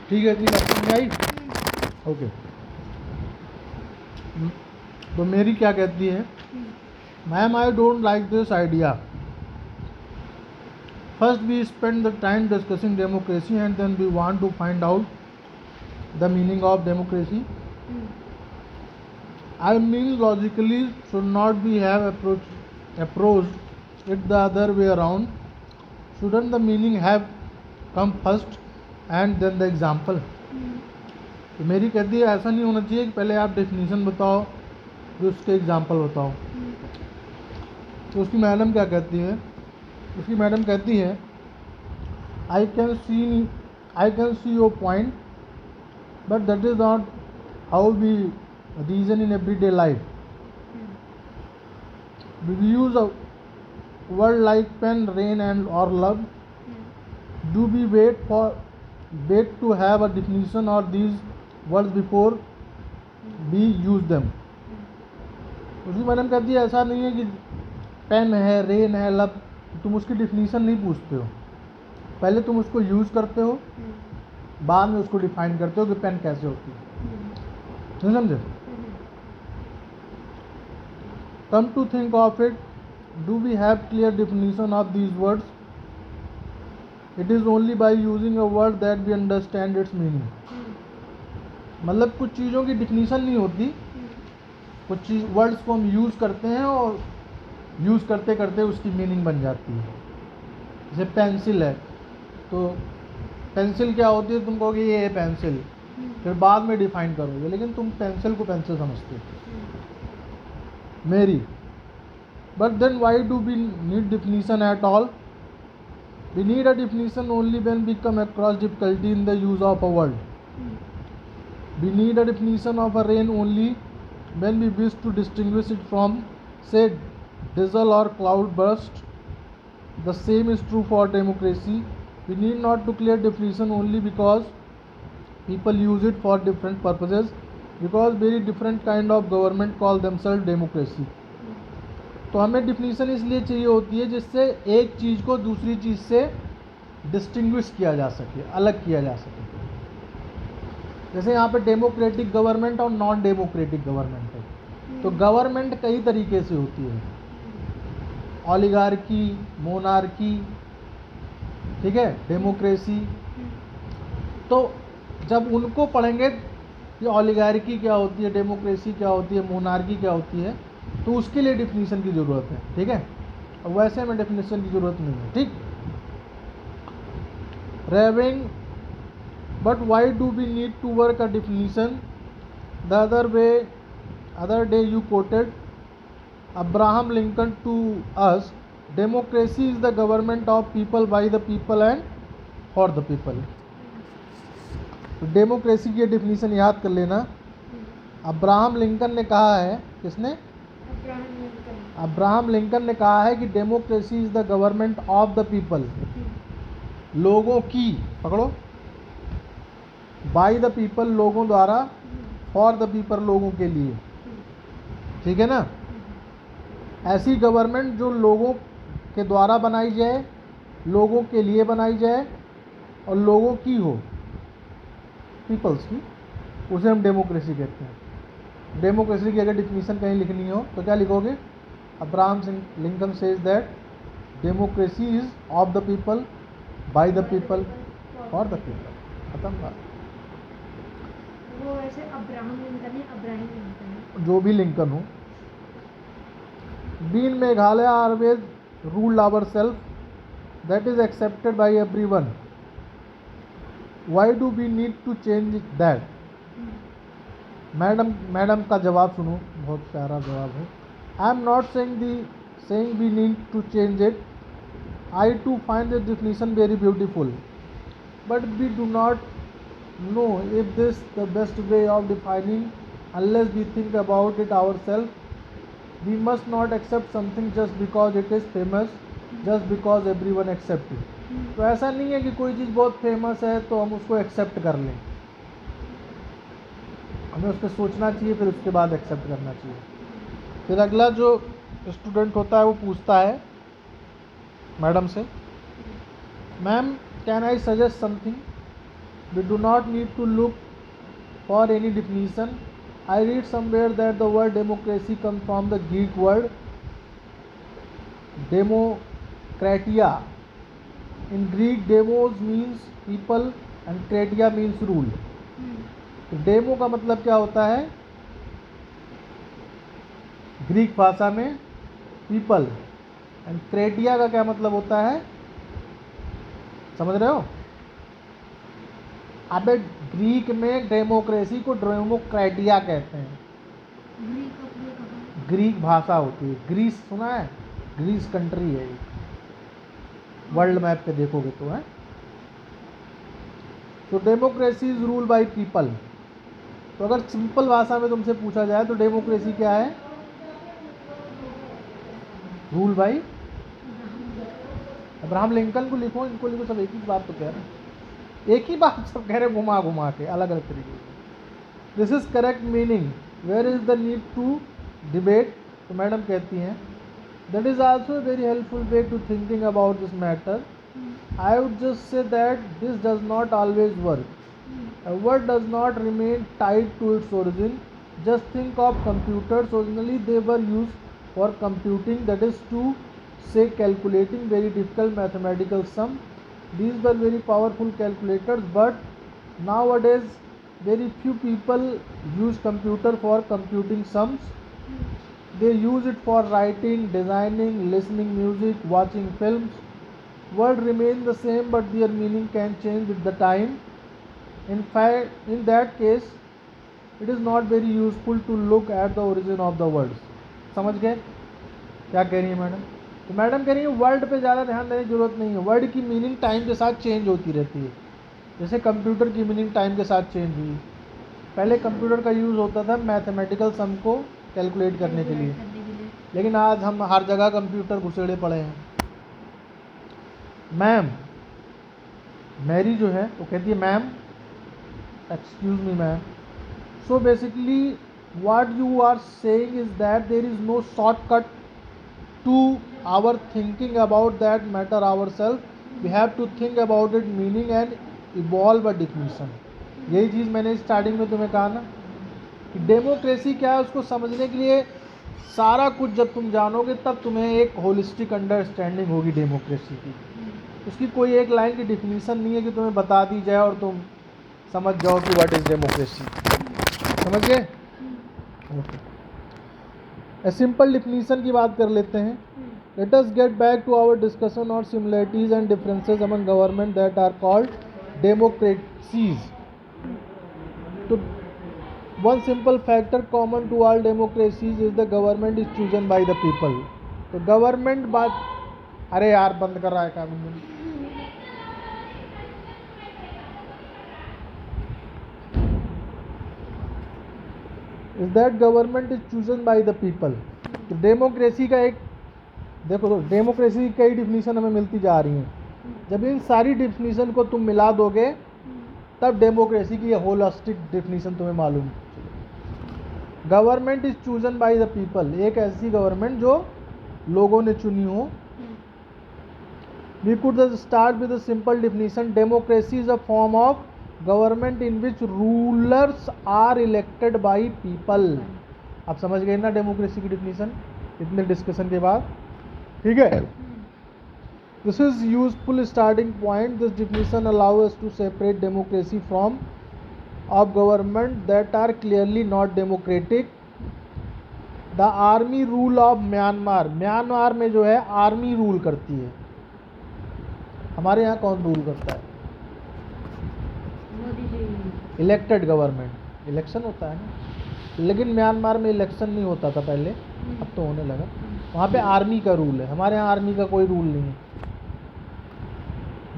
ठीक है, इतनी बात समझ में आई? ओके। तो मेरी क्या कहती है, ma'am I don't like this idea. First we spend the time discussing democracy and then we want to find out the meaning of democracy. I mean logically should not we have approached it the other way around? Shouldn't the meaning have come first and then the example? तो मेरी कहती है ऐसा नहीं होना चाहिए कि पहले आप डेफिनेशन बताओ फिर उसके एग्जाम्पल बताओ। तो उसकी मैडम क्या कहती है, उसकी मैडम कहती है I can see your point but that is not how we reason in everyday life. We use a word like pen, rain and or love. Do we wait to have a definition of these words before we use them? उसकी madam कहती है ऐसा नहीं है कि pen है, rain है, love, तुम उसकी डिफिनीशन नहीं पूछते हो, पहले तुम उसको यूज़ करते हो, बाद में उसको डिफाइन करते हो कि पेन कैसे होती है। नहीं समझे? Come to think of it, do we have clear definition of these words? It is only by using a word that we understand its meaning. मतलब कुछ चीज़ों की डिफिनीशन नहीं होती, कुछ वर्ड्स को हम यूज़ करते हैं और यूज़ करते करते उसकी मीनिंग बन जाती है। जैसे पेंसिल है, तो पेंसिल क्या होती है, तुम कहोगे ये है पेंसिल, फिर बाद में डिफाइन करोगे, लेकिन तुम पेंसिल को पेंसिल समझते हो। Mary, but then why do we need definition at all? We need a definition only when we come across difficulty in the use of a word. We need a definition of a rain only when we wish to distinguish it from, say, drizzle or cloud burst. The same is true for democracy. We need not to clear definition only because people use it for different purposes, because very different kind of government call themselves democracy. तो हमें definition इसलिए चाहिए होती है जिससे एक चीज़ को दूसरी चीज़ से डिस्टिंग्विश किया जा सके, अलग किया जा सके। जैसे यहाँ पे डेमोक्रेटिक गवर्नमेंट और नॉन डेमोक्रेटिक गवर्नमेंट है, तो गवर्नमेंट कई तरीके से होती है, ओलिगार्की, मोनार्की, ठीक है, डेमोक्रेसी। तो जब उनको पढ़ेंगे कि ओलिगार्की क्या होती है, डेमोक्रेसी क्या होती है, मोनार्की क्या होती है, तो उसके लिए डिफिनीशन की ज़रूरत है, ठीक है। और वैसे हमें डिफिनीशन की ज़रूरत नहीं है, ठीक। Raving, but why do we need to work a definition? The other day you quoted Abraham Lincoln to us, democracy is the government of people, by the people and for the people. तो democracy की definition याद कर लेना। Abraham Lincoln ने कहा है, किसने? Abraham Lincoln ने कहा है कि democracy is the government of the people, लोगों की, पकड़ो, बाय द पीपल, लोगों द्वारा, फॉर द पीपल, लोगों के लिए, ठीक है ना। ऐसी गवर्नमेंट जो लोगों के द्वारा बनाई जाए, लोगों के लिए बनाई जाए और लोगों की हो, पीपल्स की, उसे हम डेमोक्रेसी कहते हैं। डेमोक्रेसी की अगर डिफिनीशन कहीं लिखनी हो तो क्या लिखोगे? Abraham Lincoln says that democracy is of the people, by the people, for the people. खत्म बात। वो ऐसे अब्राहम लिंकन है, अब्राहिम लिंकन है, जो भी लिंकन हो। We in Meghalaya always ruled ourselves, that is accepted by everyone. Why do we need to change that? Madam का जवाब सुनो, बहुत प्यारा जवाब है। I am not saying we need to change it. I too find the definition very beautiful, but we do not know if this is the best way of defining unless we think about it ourselves. We must not accept something just because it is famous, just because everyone accept it. तो ऐसा नहीं है कि कोई चीज़ बहुत famous है तो हम उसको एक्सेप्ट कर लें, हमें उस पर सोचना चाहिए, फिर उसके बाद एक्सेप्ट करना चाहिए। फिर अगला जो स्टूडेंट होता है वो पूछता है मैडम से, ma'am can I suggest something, we do not need to look for any definition, I read somewhere that the word democracy come from the Greek word demokratia. In Greek demos means people and kratia means rule. तो demo का मतलब क्या होता है Greek भाषा में people, and क्रेटिया का क्या मतलब होता है, समझ रहे हो? अबे ग्रीक में डेमोक्रेसी को डेमोक्रेटिया कहते हैं. ग्रीक भाषा होती है. ग्रीस सुना है? ग्रीस कंट्री है, वर्ल्ड मैप पे देखोगे तो है. तो democracy is rule by people. तो अगर सिंपल भाषा में तुमसे पूछा जाए तो डेमोक्रेसी क्या है? रूल बाय अब्राहम लिंकन को लिखो, इनको लिखो, सब एक ही बात तो कह रहे हैं, एक ही बात सब कह रहे हैं, घुमा घुमा के अलग अलग तरीके से. This is correct meaning, where is the need to debate. तो मैडम कहती हैं that is also a very helpful way to thinking about this matter. I would just say that this does not always work. A word does not remain tied to its origin. Just think of computers. Originally they were used for computing, that is to say calculating very difficult mathematical sum. These were very powerful calculators, but nowadays very few people use computer for computing sums. They use it for writing, designing, listening music, watching films. Words remain the same, but their meaning can change with the time. In fact, in that case, it is not very useful to look at the origin of the words. समझ गए क्या कह रही है madam? तो madam कह रही है वर्ड पे ज़्यादा ध्यान देने की जरूरत नहीं है. वर्ड की मीनिंग टाइम के साथ चेंज होती रहती है. जैसे कंप्यूटर की मीनिंग टाइम के साथ चेंज हुई. पहले कंप्यूटर का यूज़ होता था मैथमेटिकल सम को कैलकुलेट करने के लिए, लेकिन आज हम हर जगह कंप्यूटर घुसेड़े पड़े हैं. मैम, मैरी जो है वो कहती है ma'am, excuse me ma'am. So basically what you are saying is that there is no shortcut to our thinking about that matter ourselves. We have to think about it meaning and evolve a definition. यही चीज़ मैंने starting में तुम्हें कहा ना कि democracy क्या है उसको समझने के लिए सारा कुछ जब तुम जानोगे तब तुम्हें एक होलिस्टिक अंडरस्टैंडिंग होगी डेमोक्रेसी की. उसकी कोई एक लाइन की डिफिनीशन नहीं है कि तुम्हें बता दी जाए और तुम समझ जाओ कि व्हाट इज़ डेमोक्रेसी. समझ गए? ए सिंपल डिफिनीशन की बात कर लेते हैं. Let us get back to our discussion on similarities and differences among government that are called democracies. तो one simple factor common to all democracies is the government is chosen by the people. तो government बात, अरे यार बंद कर रहा है काम में. Is that government is chosen by the people. तो डेमोक्रेसी का एक देखो, तो डेमोक्रेसी की कई डिफिनीशन हमें मिलती जा रही हैं. जब इन सारी डिफिनीशन को तुम मिला दोगे तब डेमोक्रेसी की होलिस्टिक डिफिनीशन तुम्हें मालूम. Government is chosen by the people, एक ऐसी गवर्नमेंट जो लोगों ने चुनी हो. We could start with a simple definition. Democracy is a form of government in which rulers are elected by people. आप समझ गए ना डेमोक्रेसी की डिफिनीशन इतने डिस्कशन के बाद? ठीक है. This is useful starting point. This definition allow us to separate democracy from of government that are clearly not democratic. The army rule of Myanmar. Myanmar में जो है आर्मी रूल करती है. हमारे यहाँ कौन रूल करता है? Elected government. इलेक्शन होता है ना, लेकिन म्यांमार में इलेक्शन नहीं होता था पहले, अब तो होने लगा. वहाँ पे आर्मी का रूल है. हमारे यहाँ आर्मी का कोई रूल नहीं है.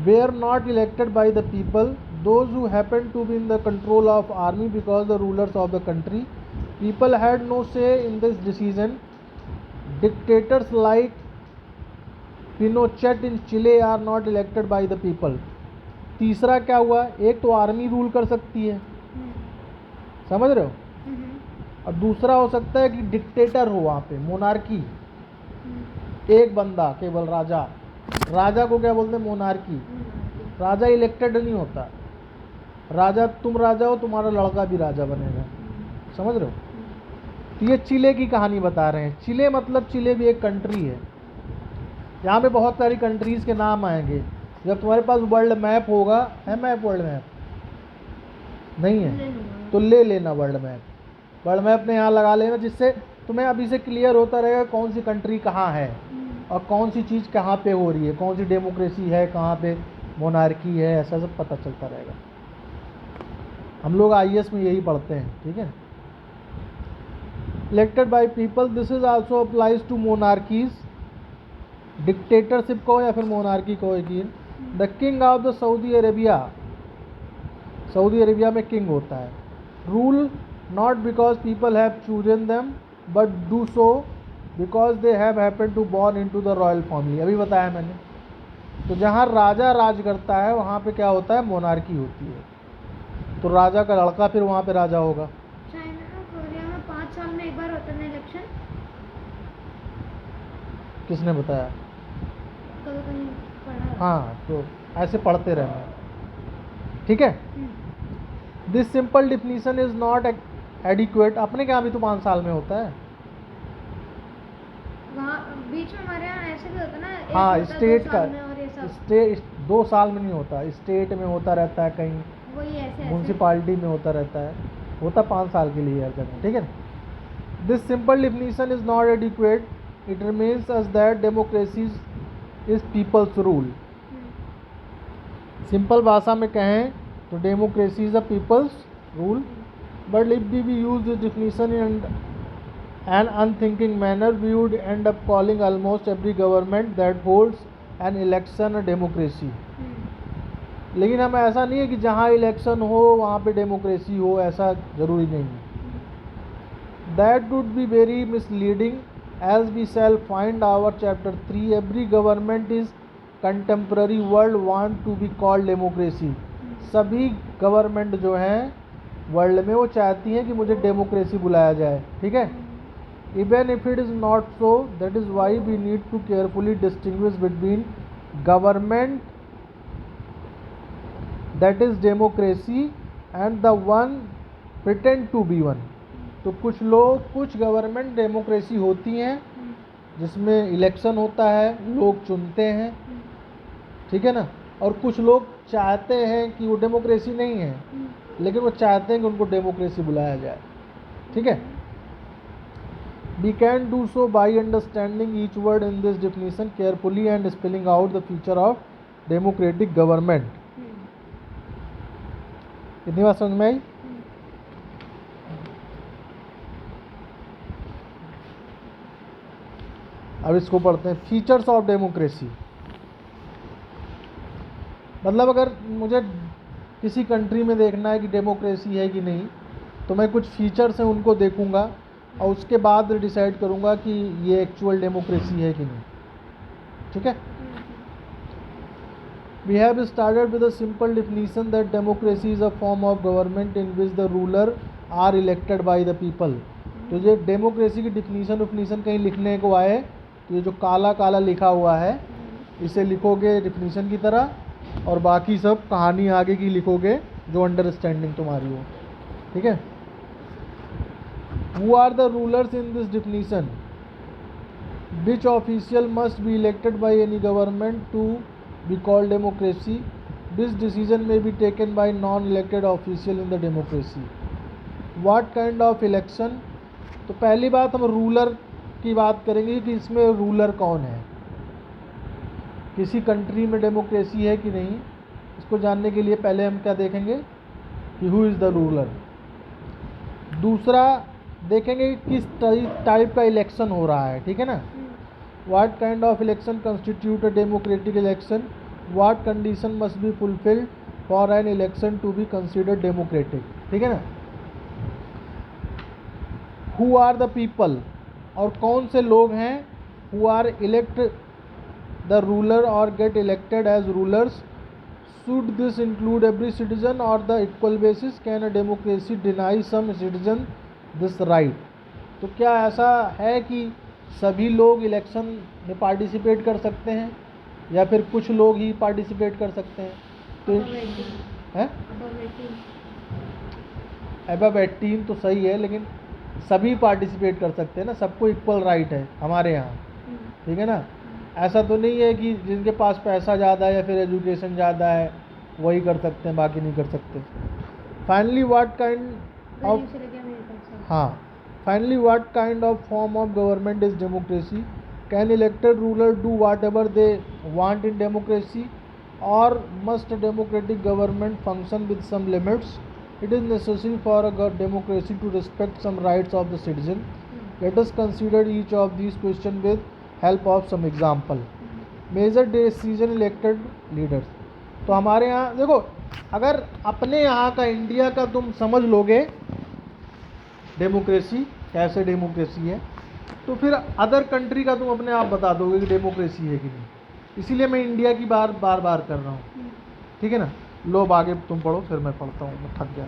We are not elected by the people. Those who happen to be in the control of army because the rulers of the country. People had no say in this decision. Dictators like Pinochet in Chile are not elected by the people. तीसरा क्या हुआ? एक तो army rule कर सकती है, समझ रहे हो, और दूसरा हो सकता है कि डिक्टेटर हो वहाँ पे, मोनार्की. एक बंदा केवल राजा, राजा को क्या बोलते हैं? मोनार्की। राजा इलेक्टेड नहीं होता, राजा तुम राजा हो, तुम्हारा लड़का भी राजा बनेगा, समझ रहे हो? तो ये चिले की कहानी बता रहे हैं। चिले मतलब, चिले भी एक कंट्री है। यहाँ पे बहुत सारी कंट्रीज़ के नाम आएंगे। जब तुम्हारे पास वर्ल्ड मैप होगा, है मैप, वर्ल्ड मैप नहीं है तो ले लेना वर्ल्ड मैप। वर्ल्ड मैप ने यहाँ लगा लेना, जिससे तुम्हें अभी से क्लियर होता रहेगा कौन सी कंट्री कहाँ है और कौन सी चीज़ कहाँ पे हो रही है, कौन सी डेमोक्रेसी है, कहाँ पे मोनार्की है, ऐसा सब पता चलता रहेगा। हम लोग IAS में यही पढ़ते हैं, ठीक है। Elected by people, this is also applies to monarchies, dictatorship को या फिर मोनार्की को। The king of the Saudi Arabia, Saudi Arabia में किंग होता है। Rule not because people have chosen them but do so because they have happen to born into the royal family. अभी बताया मैंने। तो जहाँ राजा राज करता है वहाँ पे क्या होता है? मोनार्की होती है। तो राजा का लड़का फिर वहाँ पे राजा होगा। चाइना कोरिया में 5 साल में एक बार होता है इलेक्शन। किसने बताया? कभी कहीं पढ़ा। हाँ, तो ऐसे पढ़ते रहना, ठीक है। This simple definition is not adequate. अपने क्या, अभी तो 5 साल में होता है। वहाँ बीच में हमारे यहाँ ऐसे भी होता है ना, एक हाँ, होता है स्टेट 2 का, साल में और ये सब। स्टेट 2 साल में नहीं होता, स्टेट में होता रहता है, कहीं वही ऐसे म्यूनसिपालिटी में होता रहता है, होता 5 साल के लिए हर जगह, ठीक है। This simple definition is not adequate, it remains as that democracy is people's rule. Simple भाषा में कहें तो democracy is a people's rule, but if we use this definition in an unthinking manner, we would end up calling almost every government that holds an election a democracy. लेकिन हम ऐसा नहीं है कि जहाँ इलेक्शन हो वहाँ पे डेमोक्रेसी हो, ऐसा ज़रूरी नहीं है। That would be very misleading, as we shall find our chapter 3. Every government is contemporary world want to be called democracy. सभी गवर्नमेंट जो हैं वर्ल्ड में वो चाहती हैं कि मुझे डेमोक्रेसी बुलाया जाए, ठीक है। Even if it is not so, that is why we need to carefully distinguish between government that is democracy and the one pretend to be one. तो कुछ गवर्नमेंट डेमोक्रेसी होती हैं जिसमें इलेक्शन होता है, लोग चुनते हैं, ठीक है ना। और कुछ लोग चाहते हैं कि वो डेमोक्रेसी नहीं है, लेकिन वो चाहते हैं कि उनको डेमोक्रेसी बुलाया जाए, ठीक है। We can do so by understanding each word in this definition carefully and spelling out the feature of democratic government. कितनी बात समझ में आई? अब इसको पढ़ते हैं, फीचर्स ऑफ डेमोक्रेसी। मतलब अगर मुझे किसी कंट्री में देखना है कि डेमोक्रेसी है कि नहीं, तो मैं कुछ फीचर्स हैं उनको देखूंगा और उसके बाद डिसाइड करूंगा कि ये एक्चुअल डेमोक्रेसी है कि नहीं, ठीक है। We have started with a simple definition that democracy is a form of government in which the ruler are elected by the people. तो ये डेमोक्रेसी की डिफिनीशन कहीं लिखने को आए तो ये जो काला काला लिखा हुआ है इसे लिखोगे डिफिनीशन की तरह, और बाकी सब कहानी आगे की लिखोगे जो अंडरस्टैंडिंग तुम्हारी हो, ठीक है। Who are the rulers in this definition? Which official must be elected by any government to be called democracy? This decision may be taken by non-elected official in the democracy. What kind of election? तो पहली बात हम ruler की बात करेंगे कि इसमें ruler कौन है, किसी कंट्री में डेमोक्रेसी है कि नहीं। इसको जानने के लिए पहले हम क्या देखेंगे कि हु इज़ द रूलर। दूसरा देखेंगे कि किस टाइप का इलेक्शन हो रहा है, ठीक है ना। What kind of election constitute a democratic election, what condition must be fulfilled for an election to be considered democratic, ठीक है ना। हु आर द पीपल, और कौन से लोग हैं who are elect the ruler और get elected as rulers. Should this include every citizen और the equal basis, can a democracy deny some citizen this right. तो क्या ऐसा है कि सभी लोग इलेक्शन में पार्टिसिपेट कर सकते हैं या फिर कुछ लोग ही पार्टिसिपेट कर सकते हैं? तो above 18 है above 18 अबव 18 तो सही है, लेकिन सभी पार्टिसिपेट कर सकते हैं ना, सबको इक्वल राइट है हमारे यहाँ, ठीक है ना। ऐसा तो नहीं है कि जिनके पास पैसा ज़्यादा है या फिर एजुकेशन ज़्यादा है वही कर सकते हैं, बाकी नहीं कर सकते। फाइनली व्हाट काइंड ऑफ गरीब से लेके अमीर तक सब। हाँ finally what kind of form of government is democracy? Can elected ruler do whatever they want in democracy, और must democratic government function with some limits? It is necessary for a democracy to respect some rights of the citizen. Let us consider each of these questions with help of some example. Major decision elected leaders. तो हमारे यहाँ देखो, अगर अपने यहाँ का India का तुम समझ लोगे डेमोक्रेसी कैसे डेमोक्रेसी है, तो फिर अदर कंट्री का तुम अपने आप बता दोगे कि डेमोक्रेसी है कि नहीं। इसीलिए मैं इंडिया की बार बार कर रहा हूँ, ठीक है ना। लो अब आगे तुम पढ़ो, फिर मैं पढ़ता हूँ, मैं थक गया।